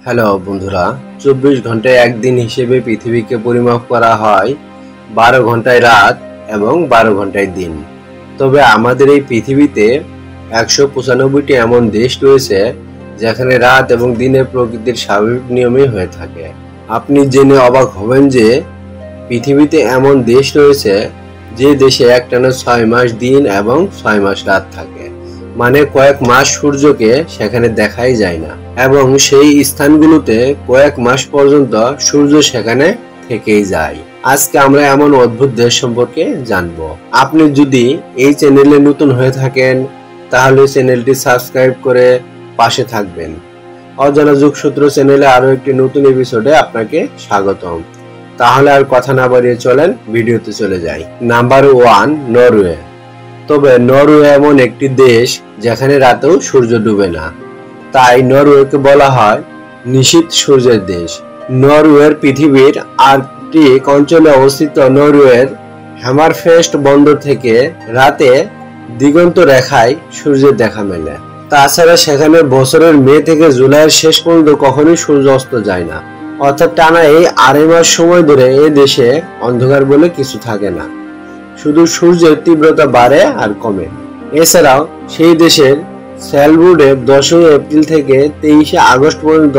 Hello বন্ধুরা, 24 ঘন্টায় একদিন হিসেবে পৃথিবীকে পরিমাপ করা হয় 12 ঘন্টায় রাত এবং 12 ঘন্টায় দিন। তবে আমাদের এই পৃথিবীতে 195টি এমন দেশ রয়েছে যেখানে রাত এবং দিনের প্রকৃতির স্বাভাবিক নিয়মে হয়ে থাকে। আপনি জেনে অবাক হবেন যে পৃথিবীতে এমন দেশ রয়েছে যে দেশে একটানা 6 মাস দিন এবং 6 মাস রাত থাকে, মানে কয়েক মাস সূর্যকে সেখানে দেখাই যায় না এবং সেই স্থানগুলোতে কয়েক মাস পর্যন্ত সূর্য সেখানে থেকেই যায়। আজকে আমরা এমন অদ্ভুত দেশ সম্পর্কে জানবো। আপনি যদি এই চ্যানেলে নতুন হয়ে থাকেন তাহলে চ্যানেলটি সাবস্ক্রাইব করে পাশে থাকবেন। অজানা যোগসূত্র চ্যানেলে আরো একটি নতুন এপিসোডে আপনাকে স্বাগতম। তাহলে আর কথা না বাড়িয়ে চলেন ভিডিওতে চলে যাই। Number 1, Norway. তবে নরওয়ে এমন একটি দেশ যেখানে রাতেও সূর্য ডুবে না, তাই নরওয়েকে বলা হয় নিশীথ সূর্যের দেশ। নরওয়ের পৃথিবীর আর্কটিক অঞ্চলে অবস্থিত নরওয়ের হ্যামারফেস্ট বন্দর থেকে রাতে দিগন্ত রেখায় সূর্যের দেখা মেলে। তাছাড়া সেখানে বছরের মে থেকে জুলাইয়ের শেষ পর্যন্ত কখনোই সূর্য অস্ত যায় না, অর্থাৎ টানা এই 2.5 মাস সময় ধরে এই দেশে অন্ধকার বলে কিছু থাকে না, শুধু সূর্যের তীব্রতা বাড়ে আর কমে। এছাড়াও সেই দেশের স্যালবুডে 10 এপ্রিল থেকে 23 আগস্ট পর্যন্ত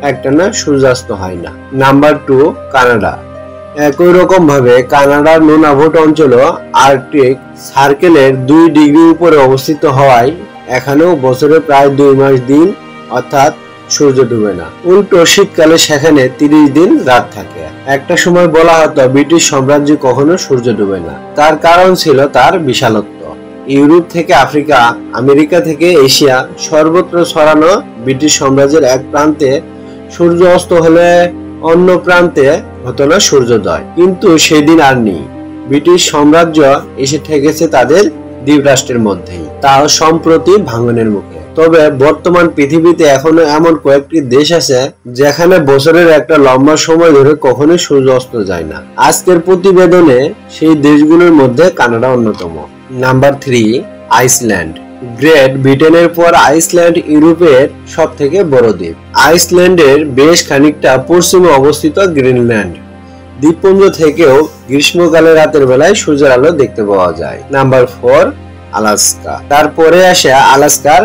একটানা সূর্যাস্ত হয় না। Number 2, Canada. একই রকম ভাবে কানাডার নুনাভোট অঞ্চলও আর্কটিক সার্কেলের 2 ডিগ্রি উপরে অবস্থিত হওয়ায় এখানেও বছরে প্রায় 2 মাস দিন অর্থাৎ সূর্য ডুবে না। উল্টো শীতকালে সেখানে 30 দিন রাত থাকে। একটা সময় বলা হতো ব্রিটিশ সাম্রাজ্যে কখনো সূর্য ডুবে না। তার কারণ ছিল তার বিশালত্ব। ইউরোপ থেকে আফ্রিকা, আমেরিকা থেকে এশিয়া সর্বত্র ছড়ানো ব্রিটিশ সাম্রাজ্যের এক প্রান্তে সূর্য অস্ত হলে অন্য প্রান্তে হতো না সূর্যোদয়। কিন্তু সেদিন আর নেই। ব্রিটিশ সাম্রাজ্য এসে ঠেকেছে তাদের দ্বীপরাষ্ট্রের মধ্যেই, তাও সম্প্রতি ভাঙনের মুখে। তবে বর্তমান পৃথিবীতে এখনো এমন কয়েকটি দেশ আছে যেখানে বছরের একটা লম্বা সময় ধরে কখনোই সূর্য অস্ত যায় না। আজকের প্রতিবেদনে সেই দেশগুলোর মধ্যে কানাডা অন্যতম। Number 3, Iceland. গ্রেট ব্রিটেনের পর আইসল্যান্ড ইউরোপের সব থেকে বড় দ্বীপ। আইসল্যান্ডের বেশ খানিকটা পশ্চিমে অবস্থিত গ্রিনল্যান্ড দ্বীপপুঞ্জ থেকেও গ্রীষ্মকালে রাতের বেলায় সূর্যের আলো দেখতে পাওয়া যায়। Number 4, Alaska. তারপরে আসে আলাস্কার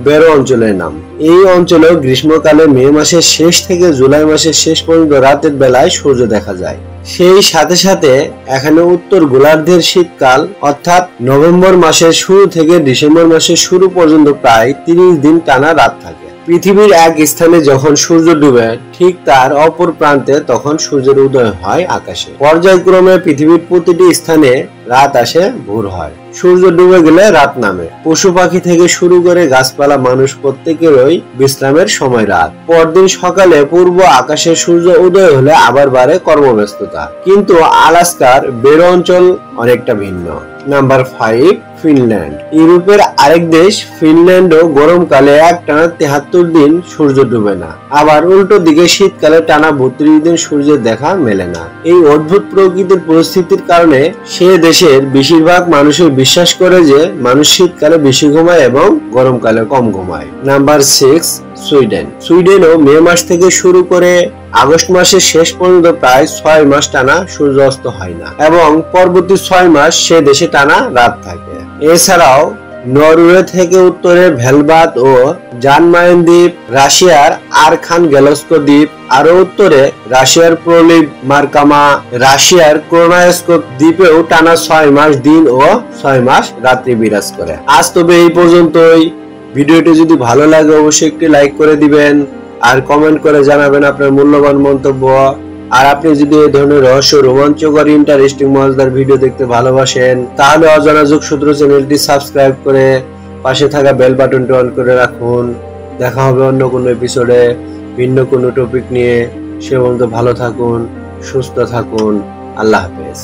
বেরো অঞ্চলের নাম। এই অঞ্চলেও গ্রীষ্মকালে মে মাসের শেষ থেকে জুলাই মাসের শেষ পর্যন্ত রাতের বেলায় সূর্য দেখা যায়। সেই সাথে সাথে এখানে উত্তর গোলার্ধের শীতকাল অর্থাৎ নভেম্বর মাসের শুরু থেকে ডিসেম্বর মাসের শুরু পর্যন্ত প্রায় 30 দিন টানা রাত থাকে। পৃথিবীর এক স্থানে যখন সূর্য ডুবে ঠিক তার অপর প্রান্তে তখন সূর্যের উদয় হয় আকাশে। পর্যায়ক্রমে পৃথিবীর প্রতিটি স্থানে রাত আসে, ভোর হয়। সূর্য ডুবে গেলে রাত নামে। পশু পাখি থেকে শুরু করে গাছপালা, মানুষ প্রত্যেকেরই বিশ্রামের সময় রাত। পরদিন সকালে পূর্ব আকাশে সূর্য উদয় হলে আবার বাড়ে কর্মব্যস্ততা। কিন্তু আলাস্কার বেরো অঞ্চল অনেকটা ভিন্ন। Number 5, Finland. ইউরোপের আরেক দেশ ফিনল্যান্ডও গরমকালে একটানা 73 দিন সূর্য ডুবে না, আবার উল্টো দিকে শীতকালে টানা 32 দিন সূর্যের দেখা মেলে না। এই অদ্ভুত প্রকৃতির পরিস্থিতির কারণে সে দেশের বেশিরভাগ মানুষই বিশ্বাস করে যে মানুষ শীতকালে বেশি ঘুমায় এবং গরমকালে কম ঘুমায়। Number 6, Sweden. সুইডেনও মে মাস থেকে শুরু করে আগস্ট মাসের শেষ পর্যন্ত প্রায় 6 মাস টানা সূর্য অস্ত হয় না এবং পরবর্তী 6 মাস সে দেশে টানা রাত থাকে। এছাড়াও নরওয়ে থেকে উত্তরে ভেলবাদ ও জানমায়েন দ্বীপ, রাশিয়ার আরখানগেলস্ক দ্বীপ, আরো উত্তরে রাশিয়ার প্রলিভ মার্কামা, রাশিয়ার ক্রোনায়স্ক দ্বীপেও টানা 6 মাস দিন ও 6 মাস রাত্রি বিরাজ করে। আজ তবে এই পর্যন্তই। ভিডিওটি যদি ভালো লাগে অবশ্যই একটি লাইক করে দিবেন আর কমেন্ট করে জানাবেন আপনার মূল্যবান মন্তব্য। আর আপনি যদি এই ধরনের রহস্য, রোমাঞ্চকর, ইন্টারেস্টিং, মজাদার ভিডিও দেখতে ভালোবাসেন তাহলে অজানা যোগসূত্র চ্যানেলটি সাবস্ক্রাইব করে পাশে থাকা বেল বাটনটি অন করে রাখুন। দেখা হবে অন্য কোনো এপিসোডে ভিন্ন কোনো টপিক নিয়ে। সে পর্যন্ত ভালো থাকুন, সুস্থ থাকুন। আল্লাহ হাফেজ।